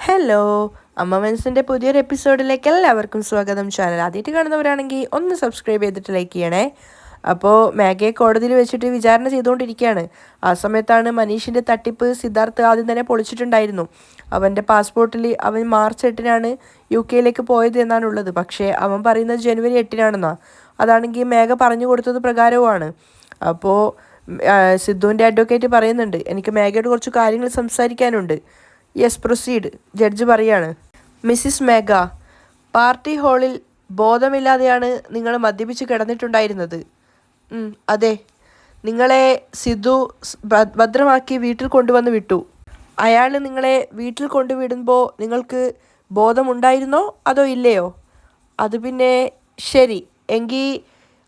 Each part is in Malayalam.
ഹലോ, അമ്മ മനസ്സിൻ്റെ പുതിയൊരു എപ്പിസോഡിലേക്ക് എല്ലാവർക്കും സ്വാഗതം. ചാനൽ ആദ്യമായിട്ട് കാണുന്നവരാണെങ്കിൽ ഒന്ന് സബ്സ്ക്രൈബ് ചെയ്തിട്ട് ലൈക്ക് ചെയ്യണേ. അപ്പോൾ മാഗയെ കോടതിയിൽ വെച്ചിട്ട് വിചാരണ ചെയ്തുകൊണ്ടിരിക്കുകയാണ്. ആ സമയത്താണ് മനീഷിൻ്റെ തട്ടിപ്പ് സിദ്ധാർത്ഥ് ആദ്യം തന്നെ പൊളിച്ചിട്ടുണ്ടായിരുന്നു. അവൻ്റെ പാസ്പോർട്ടിൽ അവൻ മാർച്ച് 8-നാണ് UK പോയത് എന്നാണുള്ളത്. പക്ഷേ അവൻ പറയുന്നത് ജനുവരി 8-നാണെന്നാണ്. അതാണെങ്കിൽ മേഘ പറഞ്ഞു കൊടുത്തത് പ്രകാരവുമാണ്. അപ്പോൾ സിദ്ധുവിൻ്റെ അഡ്വക്കേറ്റ് പറയുന്നുണ്ട്, എനിക്ക് മേഘയോട് കുറച്ച് കാര്യങ്ങൾ സംസാരിക്കാനുണ്ട്. Yes, proceed. ജഡ്ജ് പറയാണ്, മിസ്സിസ് മേഘ, പാർട്ടി ഹാളിൽ ബോധമില്ലാതെയാണ് നിങ്ങൾ മദ്യപിച്ച് കിടന്നിട്ടുണ്ടായിരുന്നത്. അതെ. നിങ്ങളെ സിദ്ധു ഭദ്രമാക്കി വീട്ടിൽ കൊണ്ടുവന്ന് വിട്ടു. അയാൾ നിങ്ങളെ വീട്ടിൽ കൊണ്ടുവിടുമ്പോൾ നിങ്ങൾക്ക് ബോധമുണ്ടായിരുന്നോ അതോ ഇല്ലയോ? അത് പിന്നെ ശരി, എങ്കിൽ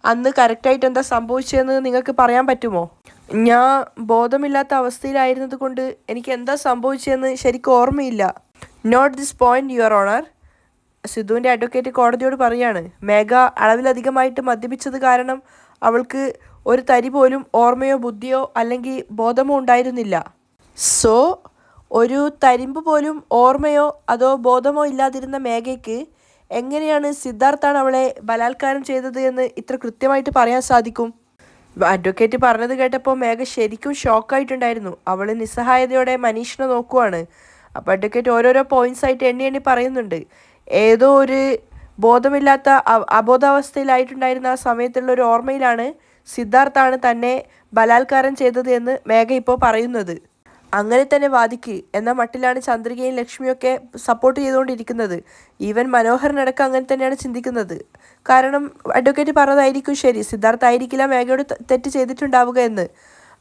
അന്ന് കറക്റ്റായിട്ട് എന്താ സംഭവിച്ചതെന്ന് നിങ്ങൾക്ക് പറയാൻ പറ്റുമോ? ഞാൻ ബോധമില്ലാത്ത അവസ്ഥയിലായിരുന്നത് കൊണ്ട് എനിക്ക് എന്താ സംഭവിച്ചതെന്ന് ശരിക്കും ഓർമ്മയില്ല. Note this point your honour. സിദ്ധുവിൻ്റെ അഡ്വക്കേറ്റ് കോടതിയോട് പറയാണ്, മേഘ അളവിലധികമായിട്ട് മദ്യപിച്ചത് കാരണം അവൾക്ക് ഒരു തരി പോലും ഓർമ്മയോ ബുദ്ധിയോ അല്ലെങ്കിൽ ബോധമോ ഉണ്ടായിരുന്നില്ല. സോ ഒരു തരിമ്പ് പോലും ഓർമ്മയോ അതോ ബോധമോ ഇല്ലാതിരുന്ന മേഘയ്ക്ക് എങ്ങനെയാണ് സിദ്ധാർത്ഥാണ് അവളെ ബലാത്കാരം ചെയ്തത് എന്ന് ഇത്ര കൃത്യമായിട്ട് പറയാൻ സാധിക്കും? അഡ്വക്കേറ്റ് പറഞ്ഞത് കേട്ടപ്പോൾ മേഘ ശരിക്കും ഷോക്കായിട്ടുണ്ടായിരുന്നു. അവൾ നിസ്സഹായതയോടെ മനീഷിനെ നോക്കുവാണ്. അപ്പോൾ അഡ്വക്കേറ്റ് ഓരോരോ പോയിന്റ്സ് ആയിട്ട് എണ്ണി എണ്ണി പറയുന്നുണ്ട്. ഏതോ ഒരു ബോധമില്ലാത്ത അബോധാവസ്ഥയിലായിട്ടുണ്ടായിരുന്ന ആ സമയത്തുള്ള ഒരു ഓർമ്മയിലാണ് സിദ്ധാർത്ഥാണ് തന്നെ ബലാത്കാരം ചെയ്തത് എന്ന് മേഘ ഇപ്പോൾ പറയുന്നത്. അങ്ങനെ തന്നെ വാദിക്ക് എന്ന മട്ടിലാണ് ചന്ദ്രികയും ലക്ഷ്മിയൊക്കെ സപ്പോർട്ട് ചെയ്തുകൊണ്ടിരിക്കുന്നത്. ഈവൻ മനോഹരനടക്കം അങ്ങനെ തന്നെയാണ് ചിന്തിക്കുന്നത്. കാരണം അഡ്വക്കേറ്റ് പറഞ്ഞതായിരിക്കും ശരി, സിദ്ധാർത്ഥ ആയിരിക്കില്ല മേഘയോട് തെറ്റ് ചെയ്തിട്ടുണ്ടാവുക എന്ന്.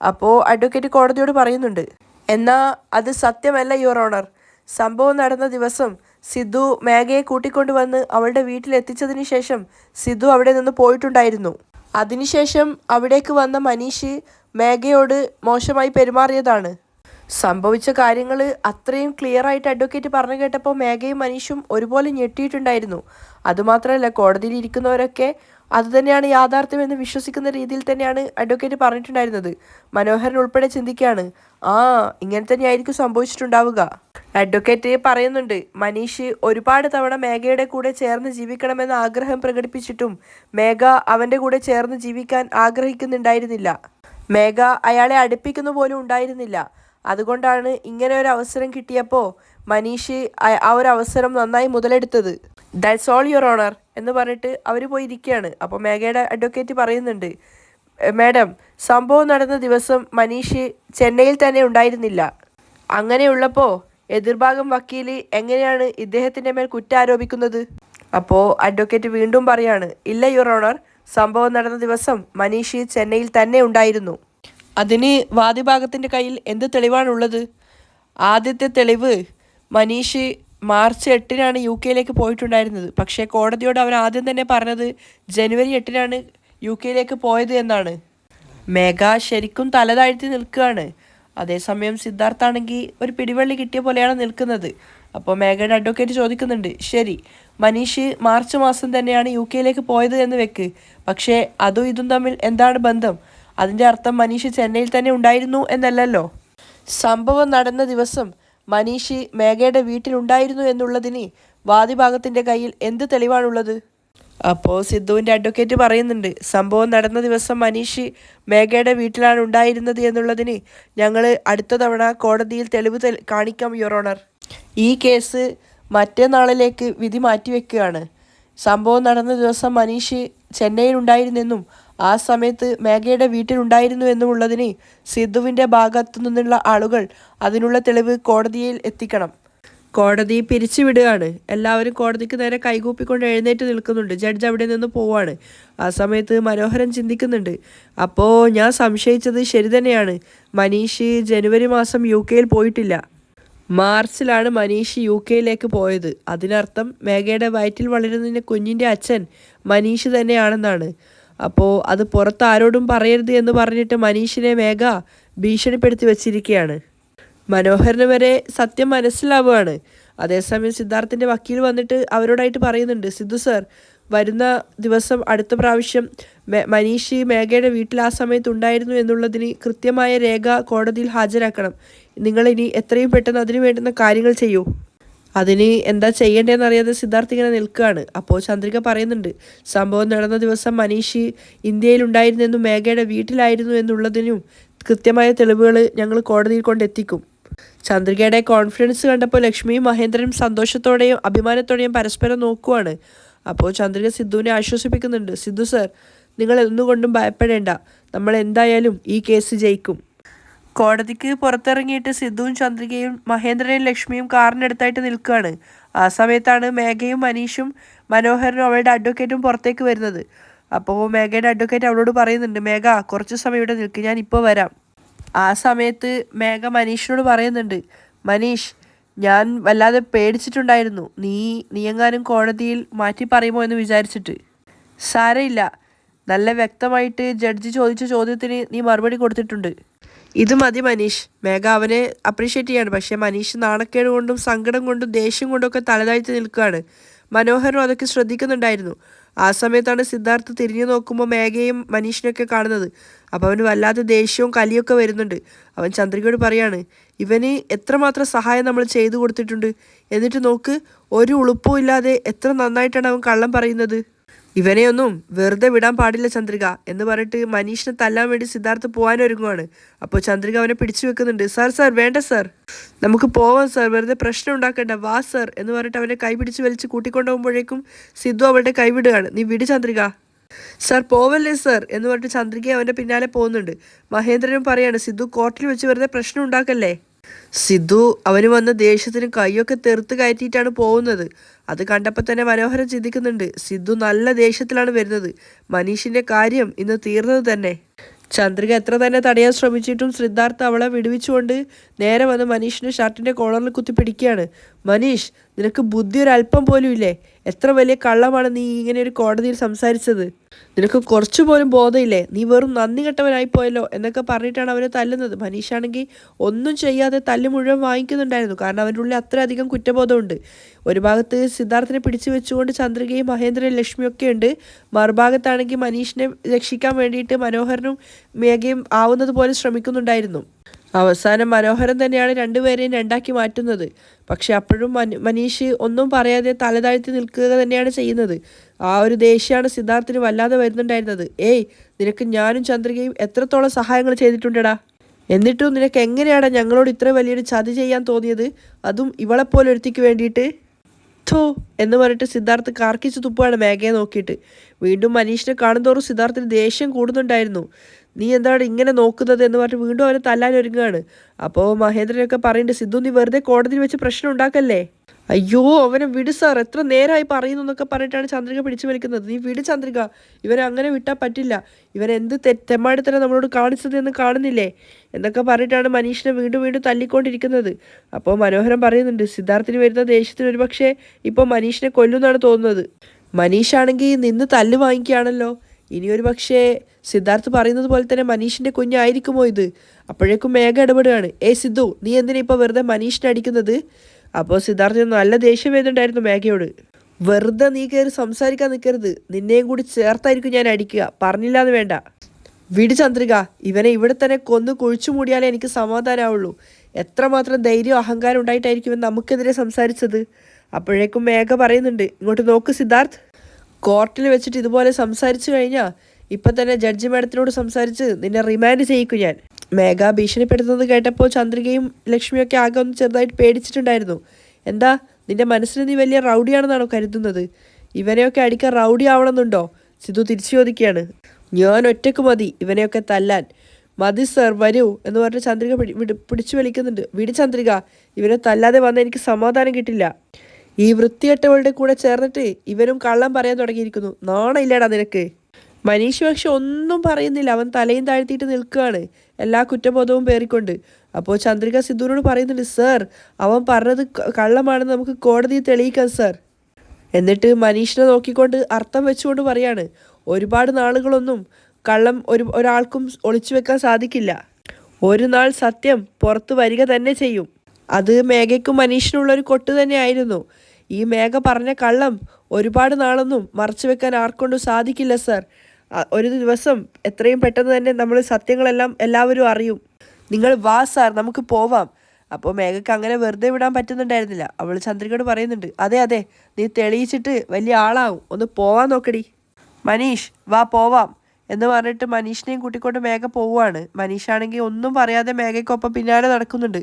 അപ്പോൾ അഡ്വക്കേറ്റ് കോടതിയോട് പറയുന്നുണ്ട്, എന്നാൽ അത് സത്യമല്ല യുവർ ഓണർ. സംഭവം നടന്ന ദിവസം സിദ്ധു മേഘയെ കൂട്ടിക്കൊണ്ടുവന്ന് അവളുടെ വീട്ടിലെത്തിച്ചതിന് ശേഷം സിദ്ധു അവിടെ നിന്ന് പോയിട്ടുണ്ടായിരുന്നു. അതിനുശേഷം അവിടേക്ക് വന്ന മനീഷ് മേഘയോട് മോശമായി പെരുമാറിയതാണ്. സംഭവിച്ച കാര്യങ്ങൾ അത്രയും ക്ലിയർ ആയിട്ട് അഡ്വക്കേറ്റ് പറഞ്ഞു കേട്ടപ്പോൾ മേഘയും മനീഷും ഒരുപോലെ ഞെട്ടിയിട്ടുണ്ടായിരുന്നു. അതുമാത്രമല്ല, കോടതിയിൽ ഇരിക്കുന്നവരൊക്കെ അതുതന്നെയാണ് യാഥാർത്ഥ്യമെന്ന് വിശ്വസിക്കുന്ന രീതിയിൽ തന്നെയാണ് അഡ്വക്കേറ്റ് പറഞ്ഞിട്ടുണ്ടായിരുന്നത്. മനോഹരൻ ഉൾപ്പെടെ ചിന്തിക്കുകയാണ്, ഇങ്ങനെ തന്നെയായിരിക്കും സംഭവിച്ചിട്ടുണ്ടാവുക. അഡ്വക്കേറ്റ് പറയുന്നുണ്ട്, മനീഷ് ഒരുപാട് തവണ മേഘയുടെ കൂടെ ചേർന്ന് ജീവിക്കണമെന്ന ആഗ്രഹം പ്രകടിപ്പിച്ചിട്ടും മേഘ അവൻ്റെ കൂടെ ചേർന്ന് ജീവിക്കാൻ ആഗ്രഹിക്കുന്നുണ്ടായിരുന്നില്ല. മേഘ അയാളെ അടുപ്പിക്കുന്നു പോലും ഉണ്ടായിരുന്നില്ല. അതുകൊണ്ടാണ് ഇങ്ങനെ ഒരു അവസരം കിട്ടിയപ്പോൾ മനീഷ് ആ ഒരു അവസരം നന്നായി മുതലെടുത്തത്. ദാറ്റ്സ് ഓൾ യുവർ ഓണർ എന്ന് പറഞ്ഞിട്ട് അവർ പോയി ഇരിക്കുകയാണ്. അപ്പോൾ മേഘയുടെ അഡ്വക്കേറ്റ് പറയുന്നുണ്ട്, മാഡം, സംഭവം നടന്ന ദിവസം മനീഷ് ചെന്നൈയിൽ തന്നെ ഉണ്ടായിരുന്നില്ല. അങ്ങനെയുള്ളപ്പോൾ എതിർഭാഗം വക്കീൽ എങ്ങനെയാണ് ഇദ്ദേഹത്തിൻ്റെ മേൽ കുറ്റാരോപിക്കുന്നത്? അപ്പോൾ അഡ്വക്കേറ്റ് വീണ്ടും പറയാണ്, ഇല്ല യുവർ ഓണർ, സംഭവം നടന്ന ദിവസം മനീഷ് ചെന്നൈയിൽ തന്നെ ഉണ്ടായിരുന്നു. അതിന് വാദിഭാഗത്തിൻ്റെ കയ്യിൽ എന്ത് തെളിവാണുള്ളത്? ആദ്യത്തെ തെളിവ്, മനീഷ് മാർച്ച് 8-നാണ് UK പോയിട്ടുണ്ടായിരുന്നത്. പക്ഷേ കോടതിയോട് അവർ ആദ്യം തന്നെ പറഞ്ഞത് ജനുവരി 8-നാണ് UK പോയത് എന്നാണ്. മേഘ ശരിക്കും തലതാഴ്ത്തി നിൽക്കുകയാണ്. അതേസമയം സിദ്ധാർത്ഥാണെങ്കിൽ ഒരു പിടിവള്ളി കിട്ടിയ പോലെയാണ് നിൽക്കുന്നത്. അപ്പോൾ മേഘയുടെ അഡ്വക്കേറ്റ് ചോദിക്കുന്നുണ്ട്, ശരി, മനീഷ് മാർച്ച് മാസം തന്നെയാണ് UK പോയത് എന്ന് വെക്ക്. പക്ഷേ അതും ഇതും തമ്മിൽ എന്താണ് ബന്ധം? അതിൻ്റെ അർത്ഥം മനീഷ് ചെന്നൈയിൽ തന്നെ ഉണ്ടായിരുന്നു എന്നല്ലല്ലോ. സംഭവം നടന്ന ദിവസം മനീഷ് മേഘയുടെ വീട്ടിലുണ്ടായിരുന്നു എന്നുള്ളതിന് വാദിഭാഗത്തിൻ്റെ കയ്യിൽ എന്ത് തെളിവാണുള്ളത്? അപ്പോൾ സിദ്ധുവിൻ്റെ അഡ്വക്കേറ്റ് പറയുന്നുണ്ട്, സംഭവം നടന്ന ദിവസം മനീഷ് മേഘയുടെ വീട്ടിലാണ് ഉണ്ടായിരുന്നത് എന്നുള്ളതിന് ഞങ്ങൾ അടുത്ത തവണ കോടതിയിൽ തെളിവ് കാണിക്കാം യുവർ ഓണർ. ഈ കേസ് മറ്റന്നാളിലേക്ക് വിധി മാറ്റിവെക്കുകയാണ്. സംഭവം നടന്ന ദിവസം മനീഷ് ചെന്നൈയിൽ ഉണ്ടായിരുന്നെന്നും ആ സമയത്ത് മേഘയുടെ വീട്ടിലുണ്ടായിരുന്നു എന്നുമുള്ളതിന് സിദ്ധുവിൻ്റെ ഭാഗത്തു നിന്നുള്ള ആളുകൾ അതിനുള്ള തെളിവ് കോടതിയിൽ എത്തിക്കണം. കോടതി പിരിച്ചുവിടുകയാണ്. എല്ലാവരും കോടതിക്ക് നേരെ കൈകൂപ്പിക്കൊണ്ട് എഴുന്നേറ്റ് നിൽക്കുന്നുണ്ട്. ജഡ്ജ് അവിടെ നിന്ന് പോവാണ്. ആ സമയത്ത് മനോഹരൻ ചിന്തിക്കുന്നുണ്ട്, അപ്പോൾ ഞാൻ സംശയിച്ചത് ശരി തന്നെയാണ്. മനീഷ് ജനുവരി മാസം UK പോയിട്ടില്ല. മാർച്ചിലാണ് മനീഷ് UK പോയത്. അതിനർത്ഥം മേഘയുടെ വയറ്റിൽ വളരുന്നതിൻ്റെ കുഞ്ഞിൻ്റെ അച്ഛൻ മനീഷ് തന്നെയാണെന്നാണ്. അപ്പോൾ അത് പുറത്ത് ആരോടും പറയരുത് എന്ന് പറഞ്ഞിട്ട് മനീഷിനെ മേഘ ഭീഷണിപ്പെടുത്തി വച്ചിരിക്കുകയാണ്. മനോഹരന് വരെ സത്യം മനസ്സിലാവുകയാണ്. അതേസമയം സിദ്ധാർത്ഥിൻ്റെ വക്കീൽ വന്നിട്ട് അവരോടായിട്ട് പറയുന്നുണ്ട്, സിദ്ധു സർ, വരുന്ന ദിവസം അടുത്ത പ്രാവശ്യം മനീഷ് മേഘയുടെ വീട്ടിൽ ആ സമയത്ത് ഉണ്ടായിരുന്നു എന്നുള്ളതിന് കൃത്യമായ രേഖ കോടതിയിൽ ഹാജരാക്കണം. നിങ്ങളിനി എത്രയും പെട്ടെന്ന് അതിനു വേണ്ടുന്ന കാര്യങ്ങൾ ചെയ്യൂ. അതിന് എന്താ ചെയ്യേണ്ടതെന്ന് അറിയാതെ സിദ്ധാർത്ഥ് ഇങ്ങനെ നിൽക്കുകയാണ്. അപ്പോൾ ചന്ദ്രിക പറയുന്നുണ്ട്, സംഭവം നടന്ന ദിവസം മനീഷ് ഇന്ത്യയിലുണ്ടായിരുന്നെന്നും മേഘയുടെ വീട്ടിലായിരുന്നു എന്നുള്ളതിനും കൃത്യമായ തെളിവുകൾ ഞങ്ങൾ കോടതിയിൽ കൊണ്ടെത്തിക്കും. ചന്ദ്രികയുടെ കോൺഫിഡൻസ് കണ്ടപ്പോൾ ലക്ഷ്മിയും മഹേന്ദ്രനും സന്തോഷത്തോടെയും അഭിമാനത്തോടെയും പരസ്പരം നോക്കുവാണ്. അപ്പോൾ ചന്ദ്രിക സിദ്ധുവിനെ ആശ്വസിപ്പിക്കുന്നുണ്ട്. സിദ്ധു സർ, നിങ്ങൾ എന്തുകൊണ്ടും ഭയപ്പെടേണ്ട, നമ്മൾ എന്തായാലും ഈ കേസ് ജയിക്കും. കോടതിക്ക് പുറത്തിറങ്ങിയിട്ട് സിദ്ധുവും ചന്ദ്രികയും മഹേന്ദ്രനും ലക്ഷ്മിയും കാറിനടുത്തായിട്ട് നിൽക്കുകയാണ്. ആ സമയത്താണ് മേഘയും മനീഷും മനോഹരനും അവളുടെ അഡ്വക്കേറ്റും പുറത്തേക്ക് വരുന്നത്. അപ്പോൾ മേഘയുടെ അഡ്വക്കേറ്റ് അവളോട് പറയുന്നുണ്ട്, മേഘ കുറച്ച് സമയം ഇവിടെ നിൽക്കുക, ഞാൻ ഇപ്പോൾ വരാം. ആ സമയത്ത് മേഘ മനീഷിനോട് പറയുന്നുണ്ട്, മനീഷ്, ഞാൻ വല്ലാതെ പേടിച്ചിട്ടുണ്ടായിരുന്നു, നീ എങ്ങാനും കോടതിയിൽ മാറ്റി പറയുമോ എന്ന് വിചാരിച്ചിട്ട്. സാരമില്ല, നല്ല വ്യക്തമായിട്ട് ജഡ്ജി ചോദിച്ച ചോദ്യത്തിന് നീ മറുപടി കൊടുത്തിട്ടുണ്ട്. ഇത് മതി മനീഷ്. മേഘ അവനെ അപ്രീഷിയേറ്റ് ചെയ്യാണ്. പക്ഷേ മനീഷ് നാണക്കേട് കൊണ്ടും സങ്കടം കൊണ്ടും ദേഷ്യം കൊണ്ടും ഒക്കെ തലതാഴ്ത്തി നിൽക്കുകയാണ്. മനോഹരും അതൊക്കെ ശ്രദ്ധിക്കുന്നുണ്ടായിരുന്നു. ആ സമയത്താണ് സിദ്ധാർത്ഥ് തിരിഞ്ഞു നോക്കുമ്പോൾ മേഘയും മനീഷിനെയൊക്കെ കാണുന്നത്. അപ്പോൾ അവന് വല്ലാത്ത ദേഷ്യവും കലിയൊക്കെ വരുന്നുണ്ട്. അവൻ ചന്ദ്രികയോട് പറയാണ്, ഇവന് എത്രമാത്രം സഹായം നമ്മൾ ചെയ്തു കൊടുത്തിട്ടുണ്ട്, എന്നിട്ട് നോക്ക്, ഒരു ഉളുപ്പും ഇല്ലാതെ എത്ര നന്നായിട്ടാണ് അവൻ കള്ളം പറയുന്നത്. ഇവനെയൊന്നും വെറുതെ വിടാൻ പാടില്ല ചന്ദ്രിക എന്ന് പറഞ്ഞിട്ട് മനീഷിനെ തല്ലാൻ വേണ്ടി സിദ്ധാർത്ഥ് പോകാനൊരുങ്ങുവാണ്. അപ്പോൾ ചന്ദ്രിക അവനെ പിടിച്ചു വെക്കുന്നുണ്ട്. സാർ വേണ്ട സാർ, നമുക്ക് പോവാം സാർ, വെറുതെ പ്രശ്നം ഉണ്ടാക്കണ്ട, വാ സാർ എന്ന് പറഞ്ഞിട്ട് അവനെ കൈ പിടിച്ച് വലിച്ച് കൂട്ടിക്കൊണ്ടുപോകുമ്പോഴേക്കും സിദ്ധു അവളുടെ കൈവിടുകയാണ്. നീ വിട് ചന്ദ്രിക. സാർ പോവല്ലേ സാർ എന്ന് പറഞ്ഞിട്ട് ചന്ദ്രിക അവൻ്റെ പിന്നാലെ പോകുന്നുണ്ട്. മഹേന്ദ്രനും പറയാണ്, സിദ്ധു കോർട്ടിൽ വെച്ച് വെറുതെ പ്രശ്നം ഉണ്ടാക്കല്ലേ. സിദ്ധു അവന് വന്ന ദേഷ്യത്തിന് കൈയൊക്കെ തെറുത്ത് കയറ്റിയിട്ടാണ് പോകുന്നത്. അത് കണ്ടപ്പോൾ തന്നെ മനോഹരൻ ചിന്തിക്കുന്നുണ്ട്, സിദ്ധു നല്ല ദേഷ്യത്തിലാണ് വരുന്നത്, മനീഷിൻ്റെ കാര്യം ഇന്ന് തീർന്നത് തന്നെ. ചന്ദ്രിക എത്ര തന്നെ തടയാൻ ശ്രമിച്ചിട്ടും സിദ്ധാർത്ഥ് അവളെ വിടുവിച്ചുകൊണ്ട് നേരെ വന്ന് മനീഷിൻ്റെ ഷർട്ടിൻ്റെ കോളറിൽ കുത്തി പിടിക്കുകയാണ്. മനീഷ്, നിനക്ക് ബുദ്ധി ഒരല്പം പോലും ഇല്ലേ? എത്ര വലിയ കള്ളമാണ് നീ ഇങ്ങനെ ഒരു കോടതിയിൽ സംസാരിച്ചത്. നിനക്ക് കുറച്ചു പോലും ബോധമില്ലേ? നീ വെറും നന്ദി കെട്ടവനായിപ്പോയല്ലോ എന്നൊക്കെ പറഞ്ഞിട്ടാണ് അവനെ തല്ലുന്നത്. മനീഷാണെങ്കിൽ ഒന്നും ചെയ്യാതെ തല്ല് മുഴുവൻ വാങ്ങിക്കുന്നുണ്ടായിരുന്നു. കാരണം അവൻ്റെ ഉള്ളിൽ അത്രയധികം കുറ്റബോധമുണ്ട്. ഒരു ഭാഗത്ത് സിദ്ധാർത്ഥിനെ പിടിച്ചു വെച്ചുകൊണ്ട് ചന്ദ്രികയും മഹേന്ദ്രയും ലക്ഷ്മിയൊക്കെ ഉണ്ട്. മറുഭാഗത്താണെങ്കിൽ മനീഷിനെ രക്ഷിക്കാൻ വേണ്ടിയിട്ട് മനോഹരനും മേഘയും ആവുന്നത് പോലെ ശ്രമിക്കുന്നുണ്ടായിരുന്നു. അവസാനം മനോഹരൻ തന്നെയാണ് രണ്ടുപേരെയും രണ്ടാക്കി മാറ്റുന്നത്. പക്ഷെ അപ്പോഴും മനീഷ് ഒന്നും പറയാതെ തലതാഴ്ത്തി നിൽക്കുക തന്നെയാണ് ചെയ്യുന്നത്. ആ ഒരു ദേഷ്യമാണ് സിദ്ധാർത്ഥിന് വല്ലാതെ വരുന്നുണ്ടായിരുന്നത്. ഏയ്, നിനക്ക് ഞാനും ചന്ദ്രികയും എത്രത്തോളം സഹായങ്ങൾ ചെയ്തിട്ടുണ്ടടാ, എന്നിട്ടും നിനക്ക് എങ്ങനെയാണ് ഞങ്ങളോട് ഇത്ര വലിയൊരു ചതി ചെയ്യാൻ തോന്നിയത്, അതും ഇവളെപ്പോലെ ഒരുത്തിക്ക് വേണ്ടിയിട്ട്. ഥോ എന്ന് പറഞ്ഞിട്ട് സിദ്ധാർത്ഥ് കാർക്കിച്ച് തുപ്പുകയാണ് മേഘയെ നോക്കിയിട്ട്. വീണ്ടും മനീഷിനെ കാണുന്തോറും സിദ്ധാർത്ഥിന് ദേഷ്യം കൂടുന്നുണ്ടായിരുന്നു. നീ എന്താണ് ഇങ്ങനെ നോക്കുന്നത് എന്ന് പറഞ്ഞിട്ട് വീണ്ടും അവനെ തല്ലാൻ ഒരുങ്ങുകയാണ്. അപ്പോൾ മഹേന്ദ്രനൊക്കെ പറയുന്നുണ്ട്, സിദ്ധു നീ വെറുതെ കോടതിയിൽ വെച്ച് പ്രശ്നം ഉണ്ടാക്കല്ലേ. അയ്യോ അവനെ വിട് സാർ, എത്ര നേരമായി പറയുന്നു എന്നൊക്കെ പറഞ്ഞിട്ടാണ് ചന്ദ്രിക പിടിച്ചു വലിക്കുന്നത്. നീ വിട് ചന്ദ്രിക, ഇവനെ അങ്ങനെ വിട്ടാൽ പറ്റില്ല, ഇവൻ എന്ത് തെമ്മാടിത്തരം നമ്മളോട് കാണിച്ചത് എന്ന് കാണുന്നില്ലേ എന്നൊക്കെ പറഞ്ഞിട്ടാണ് മനീഷിനെ വീണ്ടും വീണ്ടും തല്ലിക്കൊണ്ടിരിക്കുന്നത്. അപ്പോൾ മനോഹരൻ പറയുന്നുണ്ട്, സിദ്ധാർത്ഥിന് വരുന്ന ദേഷ്യത്തിന് ഒരുപക്ഷെ ഇപ്പോൾ മനീഷിനെ കൊല്ലുമെന്നാണ് തോന്നുന്നത്. മനീഷാണെങ്കിൽ നിന്ന് തല്ല് വാങ്ങിക്കുകയാണല്ലോ. ഇനിയൊരു പക്ഷേ സിദ്ധാർത്ഥ് പറയുന്നത് പോലെ തന്നെ മനീഷിൻ്റെ കുഞ്ഞായിരിക്കുമോ ഇത്? അപ്പോഴേക്കും മേഘ ഇടപെടുകയാണ്. സിദ്ധു, നീ എന്തിനാ ഇപ്പോൾ വെറുതെ മനീഷിനെ അടിക്കുന്നത്? അപ്പോൾ സിദ്ധാർത്ഥിന് നല്ല ദേഷ്യം വരുന്നുണ്ടായിരുന്നു മേഘയോട്. വെറുതെ നീ കയറി സംസാരിക്കാൻ നിൽക്കരുത്, നിന്നെയും കൂടി ചേർത്തായിരിക്കും ഞാൻ അടിക്കുക, പറഞ്ഞില്ലാന്ന് വേണ്ട. വിട് ചന്ദ്രിക, ഇവനെ ഇവിടെ തന്നെ കൊന്ന് കുഴിച്ചു മൂടിയാലേ എനിക്ക് സമാധാനമാവുള്ളൂ. എത്രമാത്രം ധൈര്യം അഹങ്കാരം ഉണ്ടായിട്ടായിരിക്കും ഇവൻ നമുക്കെതിരെ സംസാരിച്ചത്. അപ്പോഴേക്കും മേഘ പറയുന്നുണ്ട്, ഇങ്ങോട്ട് നോക്ക് സിദ്ധാർത്ഥ്, കോർട്ടിൽ വെച്ചിട്ട് ഇതുപോലെ സംസാരിച്ചു കഴിഞ്ഞാൽ ഇപ്പം തന്നെ ജഡ്ജി മാഡത്തിനോട് സംസാരിച്ച് നിന്നെ റിമാൻഡ് ചെയ്യിക്കും ഞാൻ. മേഘ ഭീഷണിപ്പെടുത്തുന്നത് കേട്ടപ്പോൾ ചന്ദ്രികയും ലക്ഷ്മിയൊക്കെ ആകെ ഒന്ന് ചെറുതായിട്ട് പേടിച്ചിട്ടുണ്ടായിരുന്നു. എന്താ, നിന്റെ മനസ്സിൽ നീ വലിയ റൗഡിയാണെന്നാണോ കരുതുന്നത്? ഇവനെയൊക്കെ അടിക്കാൻ റൗഡി ആവണമെന്നുണ്ടോ? സിദ്ധു തിരിച്ചു ചോദിക്കുകയാണ്. ഞാൻ ഒറ്റക്ക് മതി ഇവനെയൊക്കെ തല്ലാൻ. മതി സർ, വരൂ എന്ന് പറഞ്ഞ് ചന്ദ്രിക പിടിച്ചു വലിക്കുന്നുണ്ട്. വിട് ചന്ദ്രിക, ഇവനെ തല്ലാതെ വന്നാൽ എനിക്ക് സമാധാനം കിട്ടില്ല. ഈ വൃത്തികെട്ടവളുടെ കൂടെ ചേർന്നിട്ട് ഇവനും കള്ളം പറയാൻ തുടങ്ങിയിരിക്കുന്നു. നാണമില്ലടാ നിനക്ക്. മനീഷ് പക്ഷെ ഒന്നും പറയുന്നില്ല. അവൻ തലയും താഴ്ത്തിയിട്ട് നിൽക്കുകയാണ്, എല്ലാ കുറ്റബോധവും പേറിക്കൊണ്ട്. അപ്പോൾ ചന്ദ്രിക സിദ്ധുവിനോട് പറയുന്നുണ്ട്, സർ, അവൻ പറഞ്ഞത് കള്ളമാണെന്ന് നമുക്ക് കോടതിയിൽ തെളിയിക്കാം സർ. എന്നിട്ട് മനീഷിനെ നോക്കിക്കൊണ്ട് അർത്ഥം വെച്ചുകൊണ്ട് പറയാണ്, ഒരുപാട് നാളുകളൊന്നും കള്ളം ഒരാൾക്കും ഒളിച്ചു വെക്കാൻ സാധിക്കില്ല. ഒരു നാൾ സത്യം പുറത്തു വരിക തന്നെ ചെയ്യും. അത് മേഘയ്ക്കും മനീഷിനുള്ളൊരു കൊട്ട് തന്നെയായിരുന്നു. ഈ മേഘ പറഞ്ഞ കള്ളം ഒരുപാട് നാളൊന്നും മറച്ചു വെക്കാൻ ആർക്കൊണ്ടും സാധിക്കില്ല സർ. ഒരു ദിവസം എത്രയും പെട്ടെന്ന് തന്നെ നമ്മൾ സത്യങ്ങളെല്ലാം എല്ലാവരും അറിയും. നിങ്ങൾ വാ സാർ, നമുക്ക് പോവാം. അപ്പോൾ മേഘയ്ക്ക് അങ്ങനെ വെറുതെ വിടാൻ പറ്റുന്നുണ്ടായിരുന്നില്ല. അവൾ ചന്ദ്രികയോട് പറയുന്നുണ്ട്, അതെ അതെ, നീ തെളിയിച്ചിട്ട് വലിയ ആളാവും, ഒന്ന് പോവാൻ നോക്കടി. മനീഷ് വാ പോവാം എന്ന് പറഞ്ഞിട്ട് മനീഷിനെയും കൂട്ടിക്കൊണ്ട് മേഘ പോവുകയാണ്. മനീഷാണെങ്കിൽ ഒന്നും പറയാതെ മേഘയ്ക്കൊപ്പം പിന്നാലെ നടക്കുന്നുണ്ട്.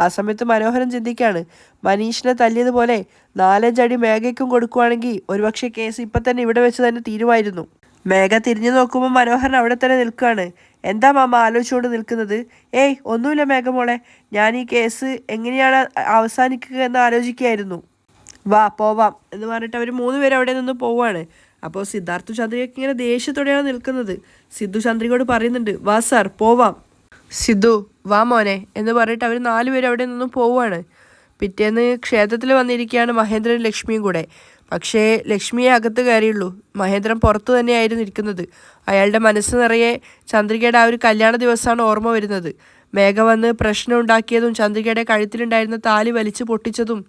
ആ സമയത്ത് മനോഹരൻ ചിന്തിക്കുകയാണ്, മനീഷിനെ തല്ലിയതുപോലെ 4-5 അടി മേഘയ്ക്കും കൊടുക്കുവാണെങ്കിൽ ഒരുപക്ഷെ കേസ് ഇപ്പം തന്നെ ഇവിടെ വെച്ച് തന്നെ തീരുമായിരുന്നു. മേഘ തിരിഞ്ഞു നോക്കുമ്പോൾ മനോഹരൻ അവിടെ തന്നെ നിൽക്കുകയാണ്. എന്താ മാമ ആലോചിച്ചുകൊണ്ട് നിൽക്കുന്നത്? ഏയ് ഒന്നുമില്ല മേഘമോളെ, ഞാൻ ഈ കേസ് എങ്ങനെയാണ് അവസാനിക്കുക എന്ന് ആലോചിക്കുകയായിരുന്നു. വാ പോവാം എന്ന് പറഞ്ഞിട്ട് അവർ 3 പേരും അവിടെ നിന്ന് പോവുകയാണ്. അപ്പോൾ സിദ്ധാർത്ഥു ചന്ദ്രികയ്ക്ക് ഇങ്ങനെ ദേഷ്യത്തോടെയാണ് നിൽക്കുന്നത്. സിദ്ധു ചന്ദ്രികയോട് പറയുന്നുണ്ട്, വാ സാർ പോവാം. സിദ്ധു വാ മോനെ എന്ന് പറഞ്ഞിട്ട് അവർ 4 പേരും അവിടെ നിന്നും പോവുകയാണ്. പിറ്റേന്ന് ക്ഷേത്രത്തിൽ വന്നിരിക്കുകയാണ് മഹേന്ദ്രനും ലക്ഷ്മിയും കൂടെ. പക്ഷേ ലക്ഷ്മിയെ അകത്ത് കയറിയുള്ളൂ. മഹേന്ദ്രൻ പുറത്തു തന്നെയായിരുന്നു ഇരിക്കുന്നത്. അയാളുടെ മനസ്സ് നിറയെ ചന്ദ്രികയുടെ ആ ഒരു കല്യാണ ദിവസമാണ് ഓർമ്മ വരുന്നത്. മേഘ വന്ന് പ്രശ്നം ഉണ്ടാക്കിയതും ചന്ദ്രികയുടെ കഴുത്തിലുണ്ടായിരുന്ന താലി വലിച്ചു പൊട്ടിച്ചതും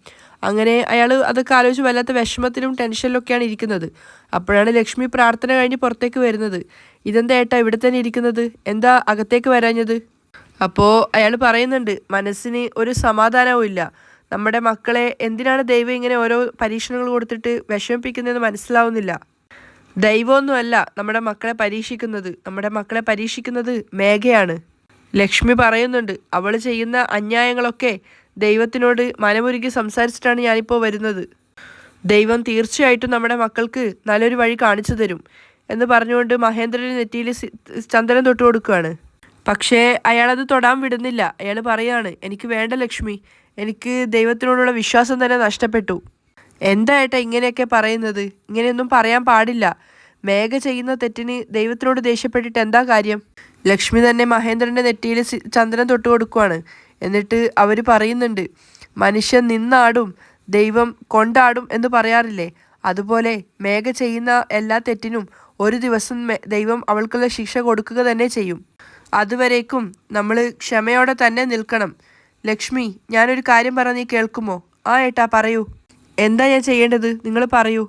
അങ്ങനെ അയാൾ അതൊക്കെ ആലോചിച്ച് വല്ലാത്ത വിഷമത്തിലും ടെൻഷനിലൊക്കെയാണ് ഇരിക്കുന്നത്. അപ്പോഴാണ് ലക്ഷ്മി പ്രാർത്ഥന കഴിഞ്ഞ് പുറത്തേക്ക് വരുന്നത്. ഇതെന്താ ഏട്ടാ ഇവിടെ തന്നെ ഇരിക്കുന്നത്, എന്താ അകത്തേക്ക് വരാഞ്ഞത്? അപ്പോൾ അയാൾ പറയുന്നുണ്ട്, മനസ്സിന് ഒരു സമാധാനവും ഇല്ല. നമ്മുടെ മക്കളെ എന്തിനാണ് ദൈവം ഇങ്ങനെ ഓരോ പരീക്ഷണങ്ങൾ കൊടുത്തിട്ട് വിഷമിപ്പിക്കുന്നതെന്ന് മനസ്സിലാവുന്നില്ല. ദൈവമൊന്നുമല്ല നമ്മുടെ മക്കളെ പരീക്ഷിക്കുന്നത്, നമ്മുടെ മക്കളെ പരീക്ഷിക്കുന്നത് മേഘയാണ്. ലക്ഷ്മി പറയുന്നുണ്ട്, അവൾ ചെയ്യുന്ന അന്യായങ്ങളൊക്കെ ദൈവത്തിനോട് മനമുരുകി സംസാരിച്ചിട്ടാണ് ഞാനിപ്പോൾ വരുന്നത്. ദൈവം തീർച്ചയായിട്ടും നമ്മുടെ മക്കൾക്ക് നല്ലൊരു വഴി കാണിച്ചു തരും എന്ന് പറഞ്ഞുകൊണ്ട് മഹേന്ദ്രന് നെറ്റിയിൽ ചന്ദനം തൊട്ട് കൊടുക്കുകയാണ്. പക്ഷേ അയാളത് തൊടാൻ വിടുന്നില്ല. അയാൾ പറയാണ്, എനിക്ക് വേണ്ട ലക്ഷ്മി, എനിക്ക് ദൈവത്തിനോടുള്ള വിശ്വാസം തന്നെ നഷ്ടപ്പെട്ടു. എന്താ ഏട്ടാ ഇങ്ങനെയൊക്കെ പറയുന്നത്? ഇങ്ങനെയൊന്നും പറയാൻ പാടില്ല. മേഘ ചെയ്യുന്ന തെറ്റിന് ദൈവത്തിനോട് ദേഷ്യപ്പെട്ടിട്ട് എന്താ കാര്യം? ലക്ഷ്മി തന്നെ മഹേന്ദ്രൻ്റെ നെറ്റിയിൽ ചന്ദനം തൊട്ട് കൊടുക്കുകയാണ്. എന്നിട്ട് അവർ പറയുന്നുണ്ട്, മനുഷ്യൻ നിന്നാടും ദൈവം കൊണ്ടാടും എന്ന് പറയാറില്ലേ, അതുപോലെ മേഘ ചെയ്യുന്ന എല്ലാ തെറ്റിനും ഒരു ദിവസം ദൈവം അവൾക്കുള്ള ശിക്ഷ കൊടുക്കുക തന്നെ ചെയ്യും. അതുവരേക്കും നമ്മൾ ക്ഷമയോടെ തന്നെ നിൽക്കണം. ലക്ഷ്മി, ഞാനൊരു കാര്യം പറഞ്ഞ് നീ കേൾക്കുമോ? ആ ഏട്ടാ പറയൂ. എന്താ ഞാൻ ചെയ്യേണ്ടത്? നിങ്ങൾ പറയൂ.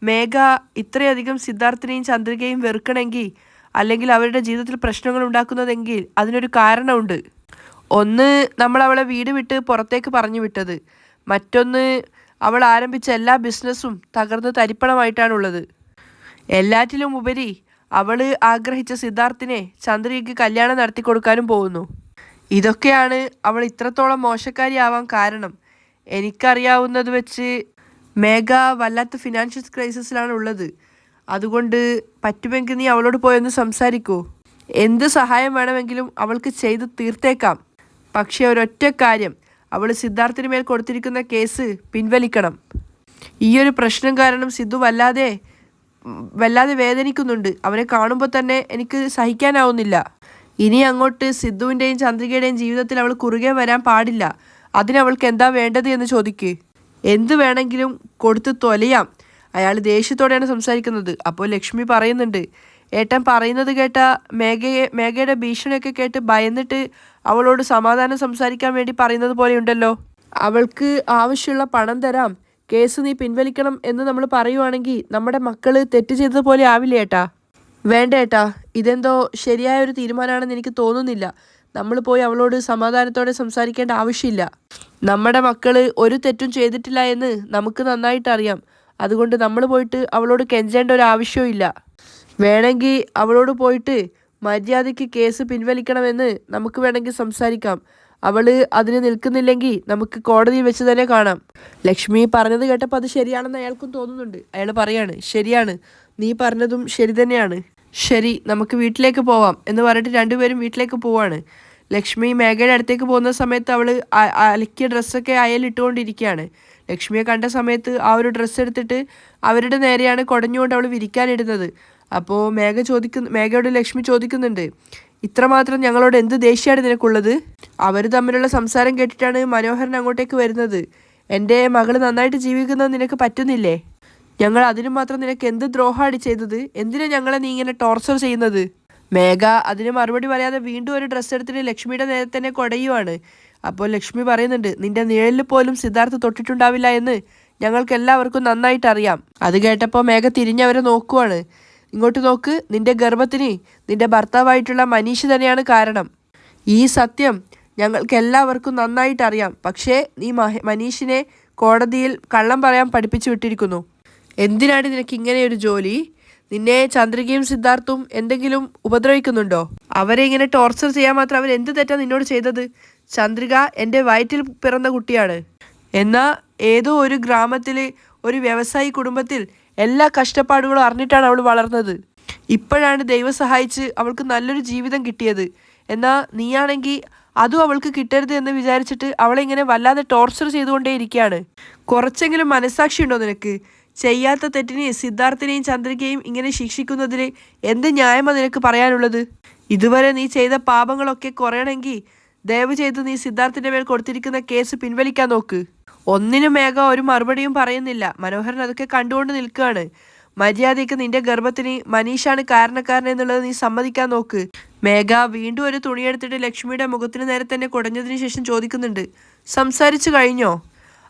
മേഘ ഇത്രയധികം സിദ്ധാർത്ഥിനെയും ചന്ദ്രികയും വെറുക്കണമെങ്കിൽ, അല്ലെങ്കിൽ അവരുടെ ജീവിതത്തിൽ പ്രശ്നങ്ങൾ ഉണ്ടാക്കുന്നതെങ്കിൽ അതിനൊരു കാരണമുണ്ട്. ഒന്ന്, നമ്മൾ അവളെ വീട് വിട്ട് പുറത്തേക്ക് പറഞ്ഞു വിട്ടത്. മറ്റൊന്ന്, അവൾ ആരംഭിച്ച എല്ലാ ബിസിനസ്സും തകർന്ന് തരിപ്പണമായിട്ടാണുള്ളത്. എല്ലാറ്റിലും ഉപരി അവൾ ആഗ്രഹിച്ച സിദ്ധാർത്ഥിനെ ചന്ദ്രികയ്ക്ക് കല്യാണം നടത്തി കൊടുക്കാനും പോകുന്നു. ഇതൊക്കെയാണ് അവൾ ഇത്രത്തോളം മോശക്കാരിയാവാൻ കാരണം. എനിക്കറിയാവുന്നത് വെച്ച് മേഘ വല്ലാത്ത ഫിനാൻഷ്യൽ ക്രൈസിസിലാണ് ഉള്ളത്. അതുകൊണ്ട് പറ്റുമെങ്കിൽ നീ അവളോട് പോയൊന്ന് സംസാരിക്കൂ. എന്ത് സഹായം വേണമെങ്കിലും അവൾക്ക് ചെയ്ത് തീർത്തേക്കാം. പക്ഷേ ഒരൊറ്റ കാര്യം, അവൾ സിദ്ധാർത്ഥിന് മേൽ കൊടുത്തിരിക്കുന്ന കേസ് പിൻവലിക്കണം. ഈയൊരു പ്രശ്നം കാരണം സിദ്ധു വല്ലാതെ വേദനിക്കുന്നുണ്ട്. അവനെ കാണുമ്പോൾ തന്നെ എനിക്ക് സഹിക്കാനാവുന്നില്ല. ഇനി അങ്ങോട്ട് സിദ്ധുവിൻ്റെയും ചന്ദ്രികയുടെയും ജീവിതത്തിൽ അവൾ കുറുകെ വരാൻ പാടില്ല. അതിനവൾക്ക് എന്താ വേണ്ടത് എന്ന് ചോദിക്ക്. എന്ത് വേണമെങ്കിലും കൊടുത്ത് തൊലയാം. അയാൾ ദേഷ്യത്തോടെയാണ് സംസാരിക്കുന്നത്. അപ്പോൾ ലക്ഷ്മി പറയുന്നുണ്ട്, ഏട്ടൻ പറയുന്നത് കേട്ട മേഘയുടെ ഭീഷണിയൊക്കെ കേട്ട് ഭയന്നിട്ട് അവളോട് സമാധാനം സംസാരിക്കാൻ വേണ്ടി പറയുന്നത് പോലെയുണ്ടല്ലോ. അവൾക്ക് ആവശ്യമുള്ള പണം തരാം, കേസ് നീ പിൻവലിക്കണം എന്ന് നമ്മൾ പറയുവാണെങ്കിൽ നമ്മുടെ മക്കൾ തെറ്റ് ചെയ്തതുപോലെ ആവില്ലേ ഏട്ടാ? വേണ്ട ഏട്ടാ, ഇതെന്തോ ശരിയായ ഒരു തീരുമാനമാണെന്ന് എനിക്ക് തോന്നുന്നില്ല. നമ്മൾ പോയി അവളോട് സമാധാനത്തോടെ സംസാരിക്കേണ്ട ആവശ്യമില്ല. നമ്മുടെ മക്കൾ ഒരു തെറ്റും ചെയ്തിട്ടില്ല എന്ന് നമുക്ക് നന്നായിട്ട് അറിയാം. അതുകൊണ്ട് നമ്മൾ പോയിട്ട് അവളോട് കെഞ്ചേണ്ട ഒരു ആവശ്യവും ഇല്ല. വേണമെങ്കിൽ അവളോട് പോയിട്ട് മര്യാദയ്ക്ക് കേസ് പിൻവലിക്കണമെന്ന് നമുക്ക് വേണമെങ്കിൽ സംസാരിക്കാം. അവൾ അതിന് നിൽക്കുന്നില്ലെങ്കിൽ നമുക്ക് കോടതിയിൽ വെച്ച് തന്നെ കാണാം. ലക്ഷ്മി പറഞ്ഞത് കേട്ടപ്പോൾ അത് ശരിയാണെന്ന് അയാൾക്കും തോന്നുന്നുണ്ട്. അയാൾ പറയാണ്, ശരിയാണ്, നീ പറഞ്ഞതും ശരി തന്നെയാണ്. ശരി, നമുക്ക് വീട്ടിലേക്ക് പോവാം എന്ന് പറഞ്ഞിട്ട് 2 പേരും വീട്ടിലേക്ക് പോവാണ്. ലക്ഷ്മി മേഘയുടെ അടുത്തേക്ക് പോകുന്ന സമയത്ത് അവൾ അലക്കിയ ഡ്രസ്സൊക്കെ അയലിട്ടുകൊണ്ടിരിക്കുകയാണ്. ലക്ഷ്മിയെ കണ്ട സമയത്ത് ആ ഒരു ഡ്രസ്സ് എടുത്തിട്ട് അവരുടെ നേരെയാണ് കുടഞ്ഞുകൊണ്ട് അവൾ വിരിക്കാനിടുന്നത്. അപ്പോൾ മേഘയോട് ലക്ഷ്മി ചോദിക്കുന്നുണ്ട്, ഇത്രമാത്രം ഞങ്ങളോട് എന്ത് ദേഷ്യമാണ് നിനക്കുള്ളത്? അവർ തമ്മിലുള്ള സംസാരം കേട്ടിട്ടാണ് മനോഹരൻ അങ്ങോട്ടേക്ക് വരുന്നത്. എൻ്റെ മകൾ നന്നായിട്ട് ജീവിക്കുന്നത് നിനക്ക് പറ്റുന്നില്ലേ? ഞങ്ങൾ അതിനു മാത്രം നിനക്ക് എന്ത് ദ്രോഹമാണ് ചെയ്തത്? എന്തിനാ ഞങ്ങളെ നീ ഇങ്ങനെ ടോർച്ചർ ചെയ്യുന്നത്? മേഘ അതിന് മറുപടി പറയാതെ വീണ്ടും ഒരു ഡ്രസ്സ് എടുത്തിട്ട് ലക്ഷ്മിയുടെ നേരെ തന്നെ കുടയുവാണ്. അപ്പോൾ ലക്ഷ്മി പറയുന്നുണ്ട്, നിന്റെ നിഴലിൽ പോലും സിദ്ധാർത്ഥ് തൊട്ടിട്ടുണ്ടാവില്ല എന്ന് ഞങ്ങൾക്ക് എല്ലാവർക്കും നന്നായിട്ട് അറിയാം. അത് കേട്ടപ്പോൾ മേഘ തിരിഞ്ഞവരെ നോക്കുവാണ്. ഇങ്ങോട്ട് നോക്ക്, നിന്റെ ഗർഭത്തിന് നിന്റെ ഭർത്താവായിട്ടുള്ള മനീഷ് തന്നെയാണ് കാരണം. ഈ സത്യം ഞങ്ങൾക്ക് എല്ലാവർക്കും നന്നായിട്ട് അറിയാം. പക്ഷേ നീ മനീഷിനെ കോടതിയിൽ കള്ളം പറയാൻ പഠിപ്പിച്ചു വിട്ടിരിക്കുന്നു. എന്തിനാണ് നിനക്ക് ഇങ്ങനെ ഒരു ജോലി? നിന്നെ ചന്ദ്രികയും സിദ്ധാർത്ഥും എന്തെങ്കിലും ഉപദ്രവിക്കുന്നുണ്ടോ? അവരെ ഇങ്ങനെ ടോർച്ചർ ചെയ്യാൻ മാത്രം അവർ എന്ത് തെറ്റാണ് നിന്നോട് ചെയ്തത്? ചന്ദ്രിക എൻ്റെ വയറ്റിൽ പിറന്ന കുട്ടിയാണ്. എന്നാൽ ഏതോ ഒരു ഗ്രാമത്തിൽ ഒരു വ്യവസായി കുടുംബത്തിൽ എല്ലാ കഷ്ടപ്പാടുകളും അറിഞ്ഞിട്ടാണ് അവൾ വളർന്നത്. ഇപ്പോഴാണ് ദൈവം സഹായിച്ച് അവൾക്ക് നല്ലൊരു ജീവിതം കിട്ടിയത്. എന്നാൽ നീയാണെങ്കിൽ അതും അവൾക്ക് കിട്ടരുത് എന്ന് വിചാരിച്ചിട്ട് അവളെ ഇങ്ങനെ വല്ലാതെ ടോർച്ചർ ചെയ്തുകൊണ്ടേയിരിക്കുകയാണ്. കുറച്ചെങ്കിലും മനസ്സാക്ഷി ഉണ്ടോ നിനക്ക്? ചെയ്യാത്ത തെറ്റിന് സിദ്ധാർത്ഥിനെയും ചന്ദ്രികയും ഇങ്ങനെ ശിക്ഷിക്കുന്നതിൽ എന്ത് ന്യായമാണ് നിനക്ക് പറയാനുള്ളത്? ഇതുവരെ നീ ചെയ്ത പാപങ്ങളൊക്കെ കുറയണമെങ്കിൽ ദയവ് ചെയ്ത് നീ സിദ്ധാർത്ഥിൻ്റെ മേൽ കൊടുത്തിരിക്കുന്ന കേസ് പിൻവലിക്കാൻ നോക്ക്. ഒന്നിനും മേഘ ഒരു മറുപടിയും പറയുന്നില്ല. മനോഹരൻ അതൊക്കെ കണ്ടുകൊണ്ട് നിൽക്കുകയാണ്. മര്യാദയ്ക്ക് നിന്റെ ഗർഭത്തിന് മനീഷാണ് കാരണക്കാരൻ എന്നുള്ളത് നീ സമ്മതിക്കാൻ നോക്ക്. മേഘ വീണ്ടും ഒരു തുണിയെടുത്തിട്ട് ലക്ഷ്മിയുടെ മുഖത്തിന് നേരെ തന്നെ കുടഞ്ഞതിന് ശേഷം ചോദിക്കുന്നുണ്ട്, സംസാരിച്ചു കഴിഞ്ഞോ?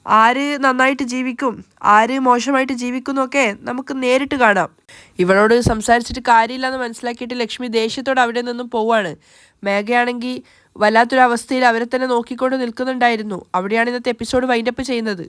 ആര് നന്നായിട്ട് ജീവിക്കും, ആര് മോശമായിട്ട് ജീവിക്കുന്നൊക്കെ നമുക്ക് നേരിട്ട് കാണാം. ഇവളോട് സംസാരിച്ചിട്ട് കാര്യമില്ലെന്ന് മനസ്സിലാക്കിയിട്ട് ലക്ഷ്മി ദേഷ്യത്തോടെ അവിടെ നിന്നും പോവാണ്. മേഘയാണെങ്കിൽ വല്ലാത്തൊരു അവസ്ഥയിൽ അവരെ തന്നെ നോക്കിക്കൊണ്ട് നിൽക്കുന്നുണ്ടായിരുന്നു. അവിടെയാണ് ഇന്നത്തെ എപ്പിസോഡ് വൈൻഡപ്പ് ചെയ്യുന്നത്.